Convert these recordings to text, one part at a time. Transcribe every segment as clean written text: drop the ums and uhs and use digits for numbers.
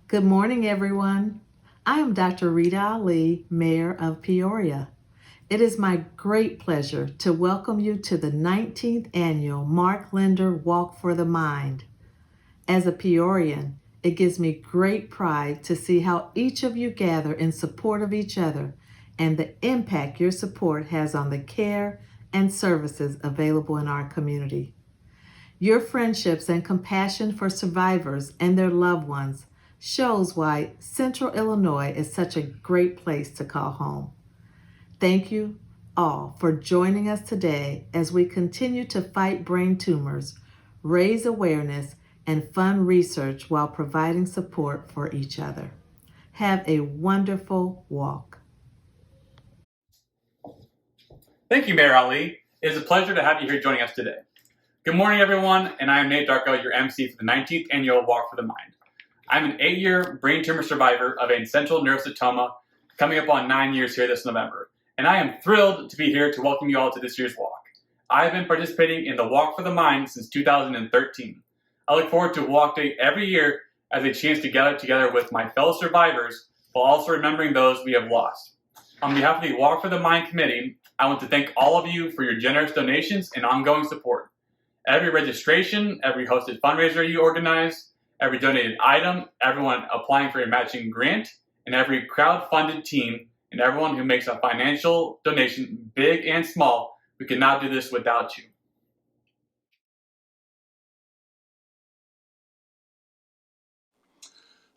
Good morning, everyone. I am Dr. Rita Ali, Mayor of Peoria. It is my great pleasure to welcome you to the 19th annual Mark Linder Walk for the Mind. As a Peorian, it gives me great pride to see how each of you gather in support of each other and the impact your support has on the care and services available in our community. Your friendships and compassion for survivors and their loved ones shows why Central Illinois is such a great place to call home. Thank you all for joining us today as we continue to fight brain tumors, raise awareness, and fund research while providing support for each other. Have a wonderful walk. Thank you, Mayor Ali. It is a pleasure to have you here joining us today. Good morning, everyone, and I am Nate Darko, your MC for the 19th Annual Walk for the Mind. I'm an 8-year brain tumor survivor of essential neurocytoma, coming up on 9 years here this November, and I am thrilled to be here to welcome you all to this year's walk. I have been participating in the Walk for the Mind since 2013. I look forward to Walk Day every year as a chance to gather together with my fellow survivors while also remembering those we have lost. On behalf of the Walk for the Mind Committee, I want to thank all of you for your generous donations and ongoing support. Every registration, every hosted fundraiser you organize, every donated item, everyone applying for a matching grant, and every crowd-funded team, and everyone who makes a financial donation, big and small, we could not do this without you.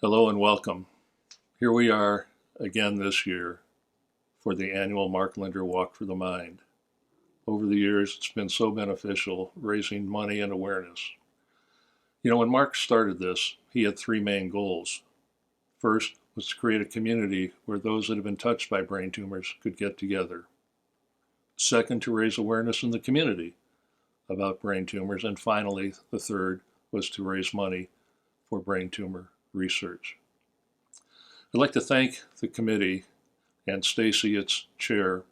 Hello and welcome. Here we are again this year for the annual Mark Linder Walk for the Mind. Over the years, it's been so beneficial raising money and awareness. You know, when Mark started this, he had three main goals. First was to create a community where those that have been touched by brain tumors could get together. Second, to raise awareness in the community about brain tumors. And finally, the third was to raise money for brain tumor research. I'd like to thank the committee and Stacy, its chair,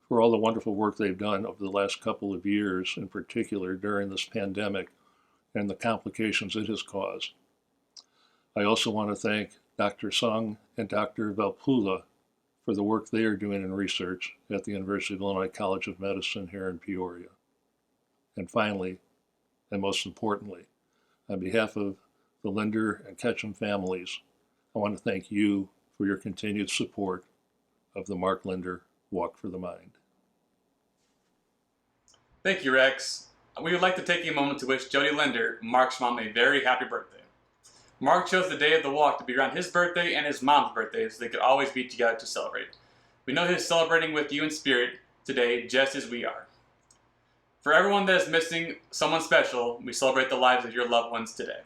for all the wonderful work they've done over the last couple of years, in particular during this pandemic and the complications it has caused. I also want to thank Dr. Sung and Dr. Valpula for the work they are doing in research at the University of Illinois College of Medicine here in Peoria. And finally, and most importantly, on behalf of the Linder and Ketchum families, I want to thank you for your continued support of the Mark Linder Walk for the Mind. Thank you, Rex. We would like to take a moment to wish Jody Linder, Mark's mom, a very happy birthday. Mark chose the day of the walk to be around his birthday and his mom's birthday so they could always be together to celebrate. We know he's celebrating with you in spirit today just as we are. For everyone that is missing someone special, we celebrate the lives of your loved ones today.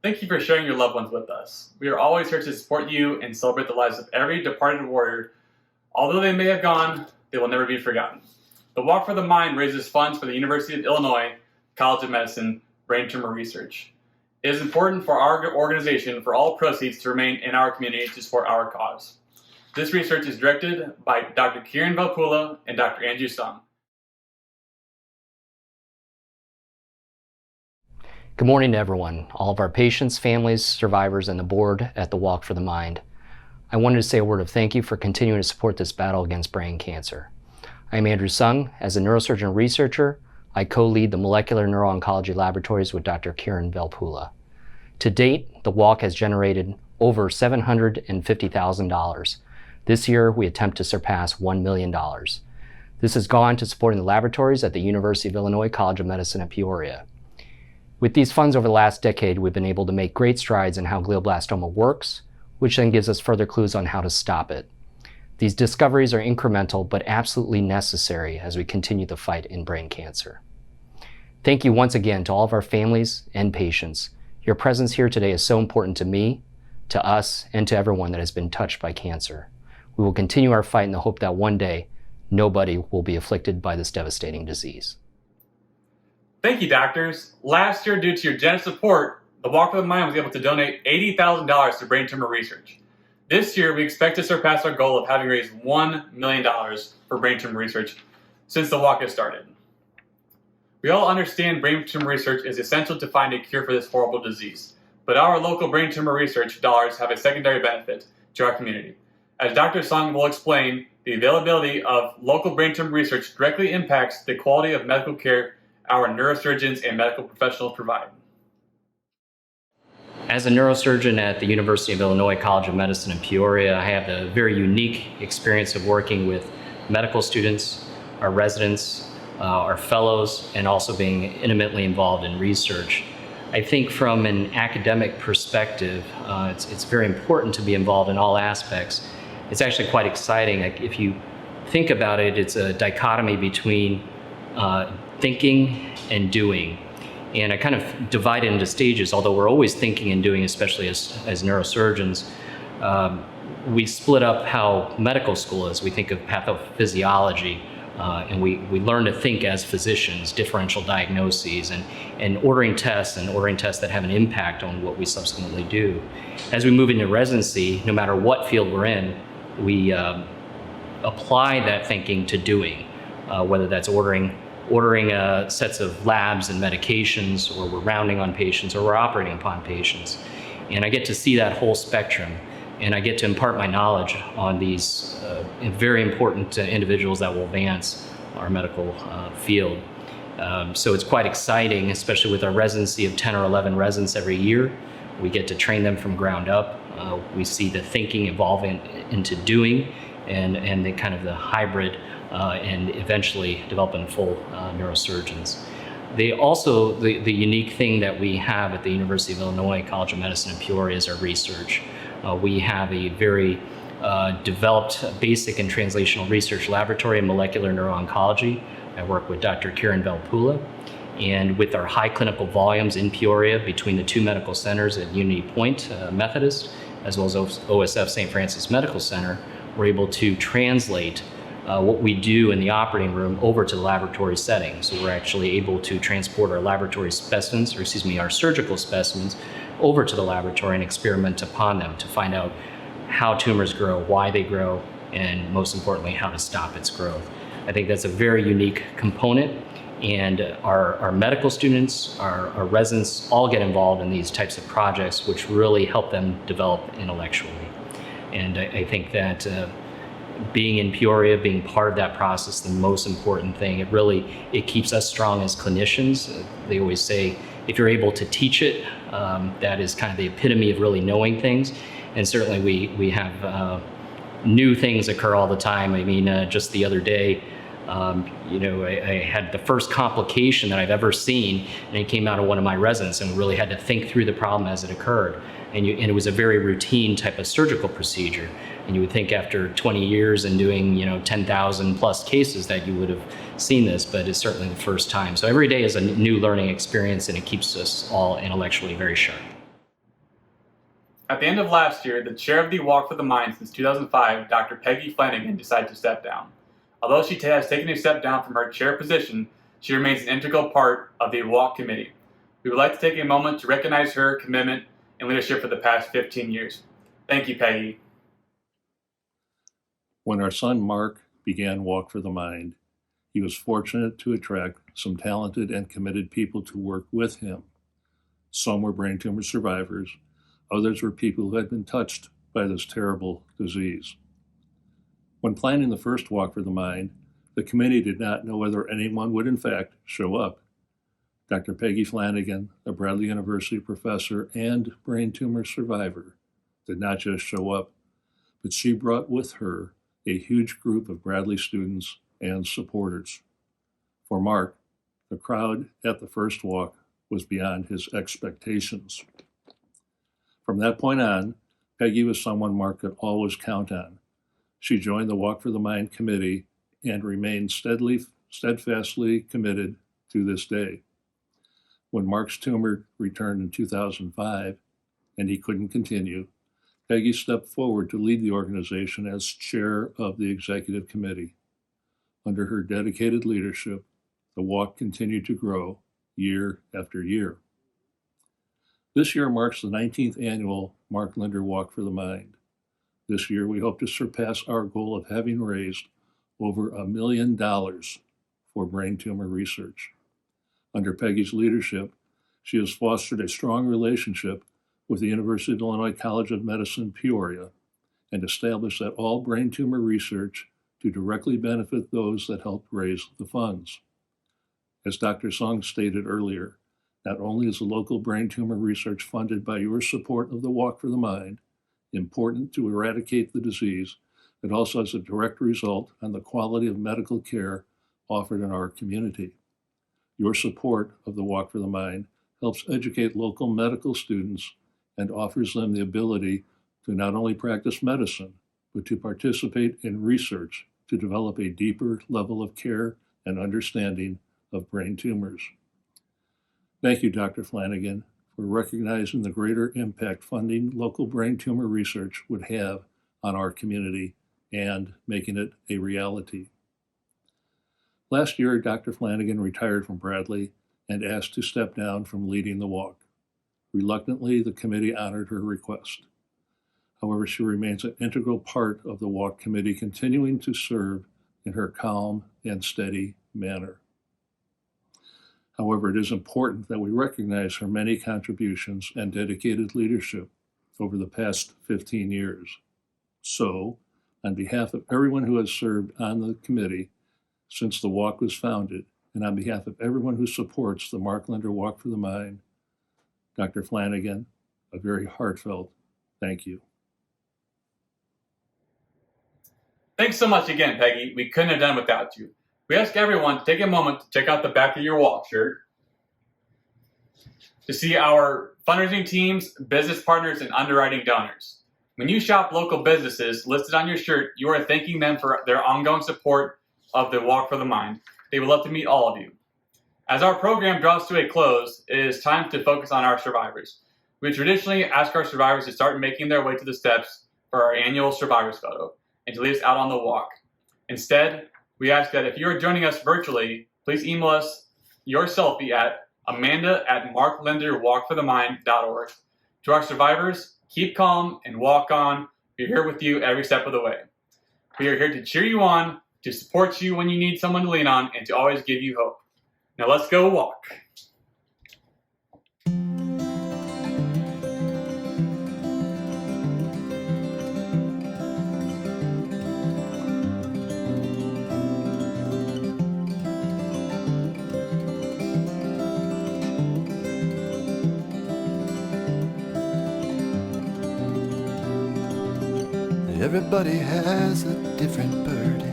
Thank you for sharing your loved ones with us. We are always here to support you and celebrate the lives of every departed warrior. Although they may have gone, they will never be forgotten. The Walk for the Mind raises funds for the University of Illinois College of Medicine Brain Tumor Research. It is important for our organization for all proceeds to remain in our community to support our cause. This research is directed by Dr. Kiran Velpula and Dr. Anju Sung. Good morning to everyone, all of our patients, families, survivors, and the board at the Walk for the Mind. I wanted to say a word of thank you for continuing to support this battle against brain cancer. I am Andrew Sung. As a neurosurgeon and researcher, I co-lead the Molecular Neuro-Oncology Laboratories with Dr. Kiran Velpula. To date, the Walk has generated over $750,000. This year, we attempt to surpass $1 million. This has gone to supporting the laboratories at the University of Illinois College of Medicine at Peoria. With these funds over the last decade, we've been able to make great strides in how glioblastoma works, which then gives us further clues on how to stop it. These discoveries are incremental, but absolutely necessary as we continue the fight in brain cancer. Thank you once again to all of our families and patients. Your presence here today is so important to me, to us, and to everyone that has been touched by cancer. We will continue our fight in the hope that one day, nobody will be afflicted by this devastating disease. Thank you, doctors. Last year, due to your generous support, the Walk for the Mind was able to donate $80,000 to brain tumor research. This year, we expect to surpass our goal of having raised $1 million for brain tumor research since the walk has started. We all understand brain tumor research is essential to find a cure for this horrible disease, but our local brain tumor research dollars have a secondary benefit to our community. As Dr. Sung will explain, the availability of local brain tumor research directly impacts the quality of medical care our neurosurgeons and medical professionals provide. As a neurosurgeon at the University of Illinois College of Medicine in Peoria, I have the very unique experience of working with medical students, our residents, our fellows, and also being intimately involved in research. I think from an academic perspective, it's very important to be involved in all aspects. It's actually quite exciting. If you think about it, it's a dichotomy between thinking and doing. And I kind of divide it into stages, although we're always thinking and doing, especially as neurosurgeons. We split up how medical school is. We think of pathophysiology, and we learn to think as physicians, differential diagnoses, and ordering tests that have an impact on what we subsequently do. As we move into residency, no matter what field we're in, we apply that thinking to doing, whether that's ordering sets of labs and medications, or we're rounding on patients, or we're operating upon patients. And I get to see that whole spectrum, and I get to impart my knowledge on these very important individuals that will advance our medical field. So it's quite exciting, especially with our residency of 10 or 11 residents every year. We get to train them from ground up. We see the thinking evolving into doing, and the kind of the hybrid, and eventually developing full neurosurgeons. They also, the unique thing that we have at the University of Illinois College of Medicine in Peoria is our research. We have a very developed basic and translational research laboratory in molecular neuro-oncology. I work with Dr. Kiran Velpula, and with our high clinical volumes in Peoria between the two medical centers at Unity Point Methodist, as well as OSF St. Francis Medical Center, we're able to translate what we do in the operating room over to the laboratory setting. So we're actually able to transport our laboratory specimens, our surgical specimens, over to the laboratory and experiment upon them to find out how tumors grow, why they grow, and most importantly, how to stop its growth. I think that's a very unique component, and our medical students, our residents all get involved in these types of projects, which really help them develop intellectually. And I think that being in Peoria, being part of that process, the most important thing. It keeps us strong as clinicians. They always say, if you're able to teach it, that is kind of the epitome of really knowing things. And certainly we have new things occur all the time. I mean, just the other day, I had the first complication that I've ever seen, and it came out of one of my residents, and really had to think through the problem as it occurred. And it was a very routine type of surgical procedure. And you would think after 20 years and doing 10,000 plus cases that you would have seen this, but it's certainly the first time. So every day is a new learning experience, and it keeps us all intellectually very sharp. At the end of last year, the chair of the Walk for the Mind since 2005, Dr. Peggy Flanagan, decided to step down. Although she has taken a step down from her chair position, she remains an integral part of the Walk Committee. We would like to take a moment to recognize her commitment and leadership for the past 15 years. Thank you, Peggy. When our son Mark began Walk for the Mind, he was fortunate to attract some talented and committed people to work with him. Some were brain tumor survivors, others were people who had been touched by this terrible disease. When planning the first Walk for the Mind, the committee did not know whether anyone would in fact show up. Dr. Peggy Flanagan, a Bradley University professor and brain tumor survivor, did not just show up, but she brought with her a huge group of Bradley students and supporters. For Mark, the crowd at the first walk was beyond his expectations. From that point on, Peggy was someone Mark could always count on. She joined the Walk for the Mind committee and remained steadfastly committed to this day. When Mark's tumor returned in 2005 and he couldn't continue, Peggy stepped forward to lead the organization as chair of the executive committee. Under her dedicated leadership, the walk continued to grow year after year. This year marks the 19th annual Mark Linder Walk for the Mind. This year, we hope to surpass our goal of having raised over $1 million for brain tumor research. Under Peggy's leadership, she has fostered a strong relationship with the University of Illinois College of Medicine, Peoria, and established that all brain tumor research to directly benefit those that helped raise the funds. As Dr. Sung stated earlier, not only is the local brain tumor research funded by your support of the Walk for the Mind important to eradicate the disease, it also has a direct result on the quality of medical care offered in our community. Your support of the Walk for the Mind helps educate local medical students and offers them the ability to not only practice medicine, but to participate in research to develop a deeper level of care and understanding of brain tumors. Thank you, Dr. Flanagan, for recognizing the greater impact funding local brain tumor research would have on our community and making it a reality. Last year, Dr. Flanagan retired from Bradley and asked to step down from leading the walk. Reluctantly, the committee honored her request. However, she remains an integral part of the walk committee, continuing to serve in her calm and steady manner. However, it is important that we recognize her many contributions and dedicated leadership over the past 15 years. So, on behalf of everyone who has served on the committee since the walk was founded, and on behalf of everyone who supports the Mark Linder Walk for the Mind, Dr. Flanagan, a very heartfelt thank you. Thanks so much again, Peggy. We couldn't have done it without you. We ask everyone to take a moment to check out the back of your walk shirt to see our fundraising teams, business partners, and underwriting donors. When you shop local businesses listed on your shirt, you are thanking them for their ongoing support of the Walk for the Mind. They would love to meet all of you. As our program draws to a close, it is time to focus on our survivors. We traditionally ask our survivors to start making their way to the steps for our annual survivors photo and to lead us out on the walk. Instead, we ask that if you are joining us virtually, please email us your selfie at amanda@marklinderwalkforthemind.org. To our survivors, keep calm and walk on. We're here with you every step of the way. We are here to cheer you on, to support you when you need someone to lean on, and to always give you hope. Now let's go walk. Everybody has a different burden,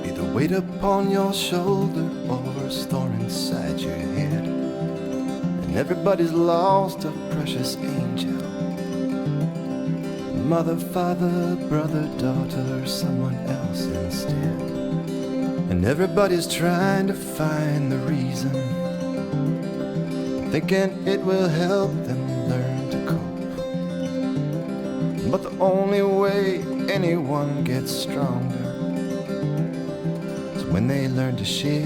either weight upon your shoulder or a storm inside your head. And everybody's lost a precious angel, mother, father, brother, daughter, someone else instead. And everybody's trying to find the reason, thinking it will help them learn to cope. But the only way anyone gets stronger is when they learn to share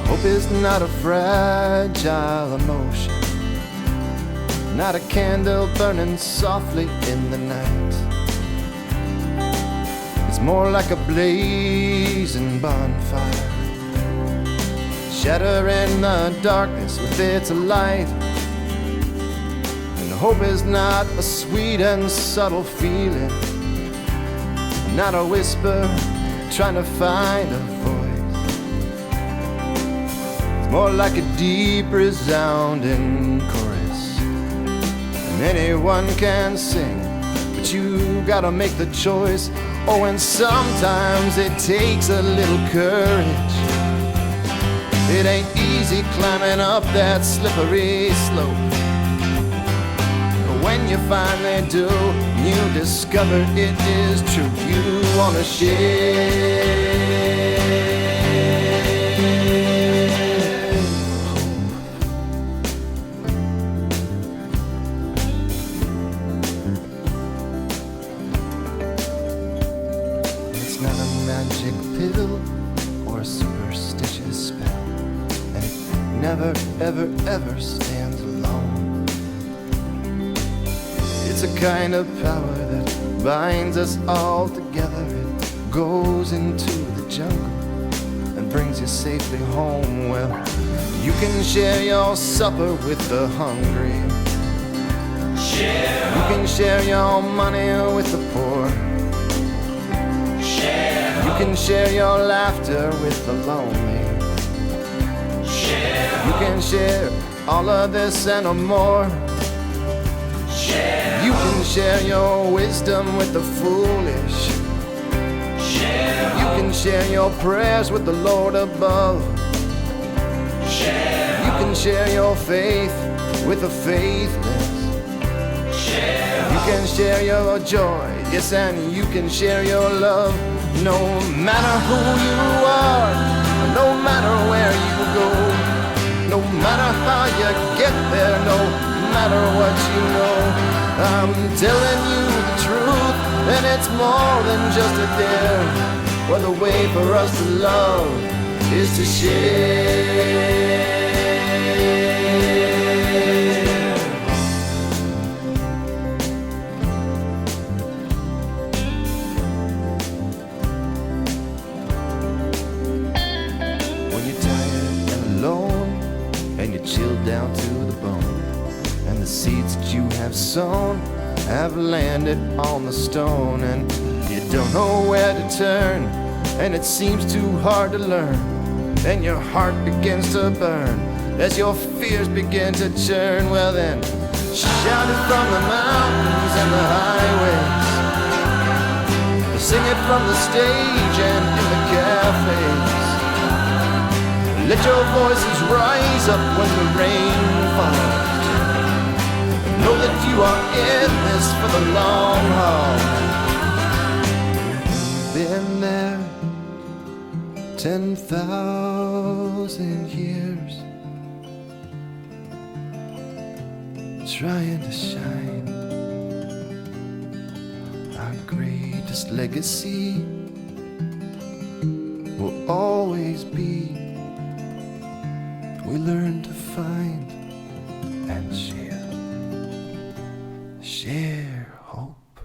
hope is not a fragile emotion, not a candle burning softly in the night. It's more like a blazing bonfire, shattering the darkness with its light. And hope is not a sweet and subtle feeling, not a whisper trying to find a voice. More like a deep resounding chorus, and anyone can sing, but you gotta make the choice. Oh, and sometimes it takes a little courage. It ain't easy climbing up that slippery slope, but when you finally do, you discover it is true. You wanna share. Or a superstitious spell, and it never, ever, ever stands alone. It's a kind of power that binds us all together. It goes into the jungle and brings you safely home. Well, you can share your supper with the hungry. You can share your money with the poor. You can share your laughter with the lonely. You can share all of this and more. You can share your wisdom with the foolish. You can share your prayers with the Lord above. You can share your faith with the faithless. You can share your joy, yes, and you can share your love. No matter who you are, no matter where you go, no matter how you get there, no matter what you know, I'm telling you the truth, and it's more than just a dare. Well, the way for us to love is to share. Down to the bone, and the seeds that you have sown have landed on the stone, and you don't know where to turn, and it seems too hard to learn, and your heart begins to burn as your fears begin to churn. Well then, shout it from the mountains and the highways, sing it from the stage and in the cafes. Let your voices rise up when the rain falls. Know that you are in this for the long haul. Been there 10,000 years, trying to shine. Our greatest legacy will always be we learn to find and share hope.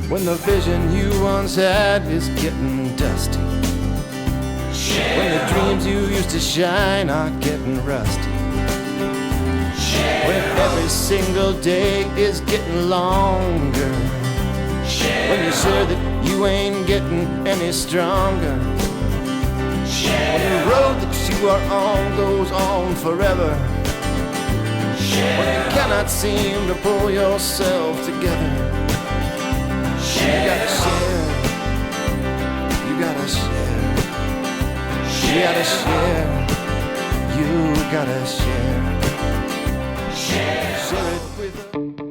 When the vision you once had is getting dusty, when the dreams you used to shine are getting rusty, when every single day is getting longer, when you're sure that you ain't getting any stronger, when the road that you are on goes on forever, when you cannot seem to pull yourself together, you gotta share, you gotta share. You gotta share. You gotta share. Share it with